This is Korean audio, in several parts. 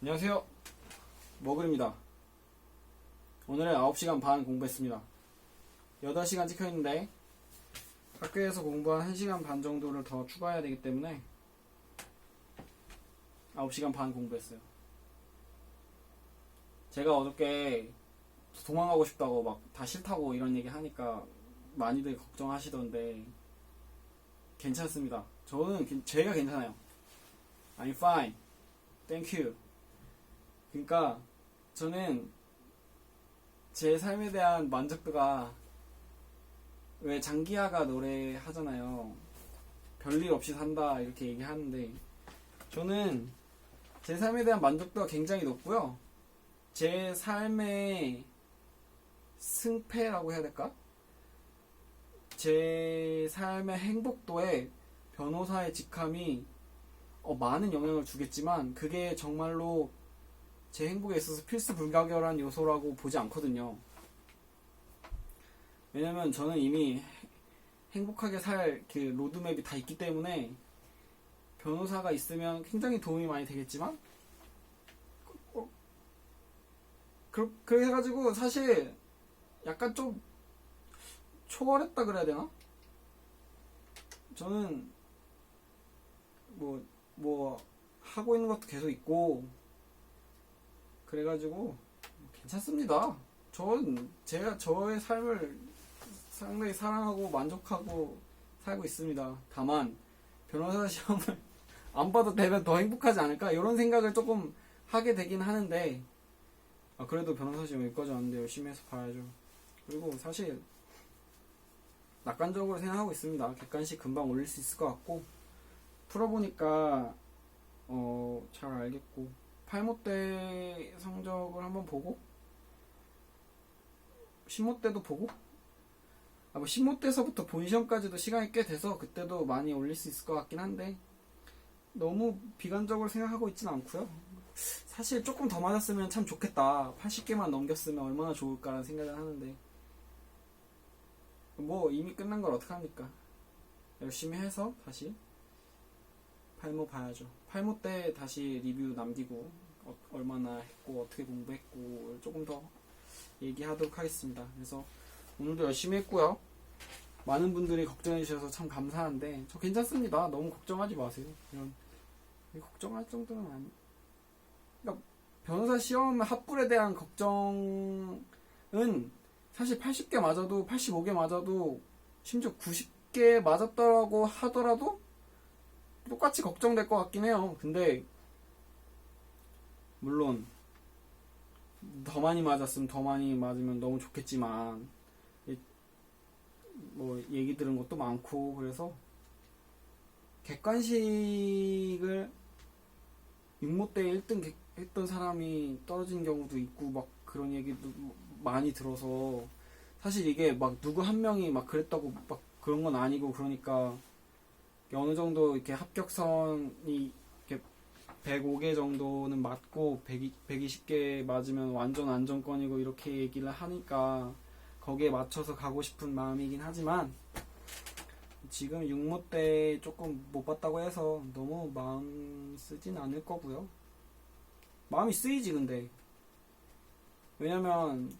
안녕하세요. 머글입니다. 오늘은 9시간 반 공부했습니다. 8시간 찍혀있는데 학교에서 공부한 1시간 반 정도를 더 추가해야 되기 때문에 9시간 반 공부했어요. 제가 어저께 도망가고 싶다고 막 다 싫다고 이런 얘기 하니까 많이들 걱정하시던데 괜찮습니다. 저는 제가 괜찮아요. I'm fine. Thank you. 그러니까 저는 제 삶에 대한 만족도가, 왜 장기하가 노래 하잖아요. 별일 없이 산다 이렇게 얘기하는데 저는 제 삶에 대한 만족도가 굉장히 높고요. 제 삶의 승패라고 해야 될까? 제 삶의 행복도에 변호사의 직함이 많은 영향을 주겠지만 그게 정말로 제 행복에 있어서 필수 불가결한 요소라고 보지 않거든요. 왜냐면 저는 이미 행복하게 살 그 로드맵이 다 있기 때문에 변호사가 있으면 굉장히 도움이 많이 되겠지만 그래가지고 사실 약간 좀 초월했다 그래야 되나? 저는 뭐 하고 있는 것도 계속 있고 그래가지고 괜찮습니다. 제가 저의 삶을 상당히 사랑하고 만족하고 살고 있습니다. 다만 변호사 시험을 안 봐도 되면 더 행복하지 않을까 이런 생각을 조금 하게 되긴 하는데 그래도 변호사 시험 여기까지 왔는데 열심히 해서 봐야죠. 그리고 사실 낙관적으로 생각하고 있습니다. 객관식 금방 올릴 수 있을 것 같고 풀어보니까 잘 알겠고 8모 때 성적을 한번 보고 10모 때도 보고 10모 때서부터 본시험까지도 시간이 꽤 돼서 그때도 많이 올릴 수 있을 것 같긴 한데 너무 비관적으로 생각하고 있진 않고요. 사실 조금 더 맞았으면 참 좋겠다. 80개만 넘겼으면 얼마나 좋을까라는 생각을 하는데 뭐 이미 끝난 걸 어떡합니까. 열심히 해서 다시 8모 봐야죠. 8모 때 다시 리뷰 남기고 얼마나 했고 어떻게 공부했고 조금 더 얘기하도록 하겠습니다. 그래서 오늘도 열심히 했고요. 많은 분들이 걱정해 주셔서 참 감사한데 저 괜찮습니다. 너무 걱정하지 마세요. 이런 걱정할 정도는 아니. 그러니까 변호사 시험 합불에 대한 걱정은 사실 80개 맞아도 85개 맞아도 심지어 90개 맞았더라고 하더라도 똑같이 걱정될 것 같긴 해요. 근데 물론 더 많이 맞았으면 더 많이 맞으면 너무 좋겠지만 뭐 얘기 들은 것도 많고 그래서 객관식을 6모 때 1등 했던 사람이 떨어진 경우도 있고 막 그런 얘기도 많이 들어서 사실 이게 막 누구 한 명이 막 그랬다고 막 그런 건 아니고 그러니까 어느 정도 이렇게 합격선이 이렇게 105개 정도는 맞고 120개 맞으면 완전 안정권이고 이렇게 얘기를 하니까 거기에 맞춰서 가고 싶은 마음이긴 하지만 지금 6모 때 조금 못 봤다고 해서 너무 마음 쓰진 않을 거고요. 마음이 쓰이지 근데 왜냐면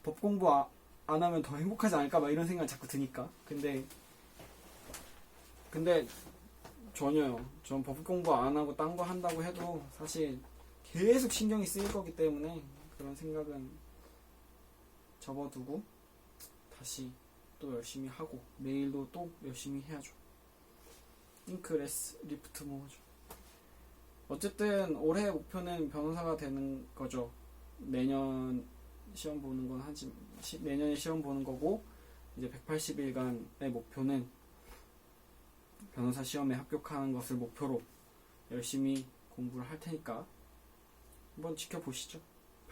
법 공부 안 하면 더 행복하지 않을까 막 이런 생각이 자꾸 드니까 근데 전혀요. 전 법 공부 안 하고 딴 거 한다고 해도 사실 계속 신경이 쓰일 거기 때문에 그런 생각은 접어두고 다시 또 열심히 하고 내일도 또 열심히 해야죠. 잉크레스 리프트 모으죠. 어쨌든 올해 목표는 변호사가 되는 거죠. 내년 시험 보는 건 하지 내년에 시험 보는 거고 이제 180일간의 목표는 변호사 시험에 합격하는 것을 목표로 열심히 공부를 할 테니까 한번 지켜보시죠.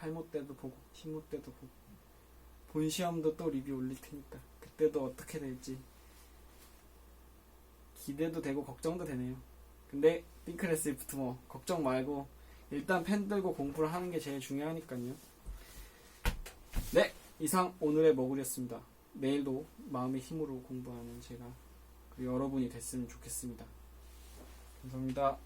8모 때도 보고 10모 때도 보고 본 시험도 또 리뷰 올릴 테니까 그때도 어떻게 될지 기대도 되고 걱정도 되네요. 근데 핑크레스 리프트 뭐 걱정 말고 일단 펜 들고 공부를 하는 게 제일 중요하니까요. 네, 이상 오늘의 머글이었습니다. 내일도 마음의 힘으로 공부하는 제가 그리고 여러분이 됐으면 좋겠습니다. 감사합니다.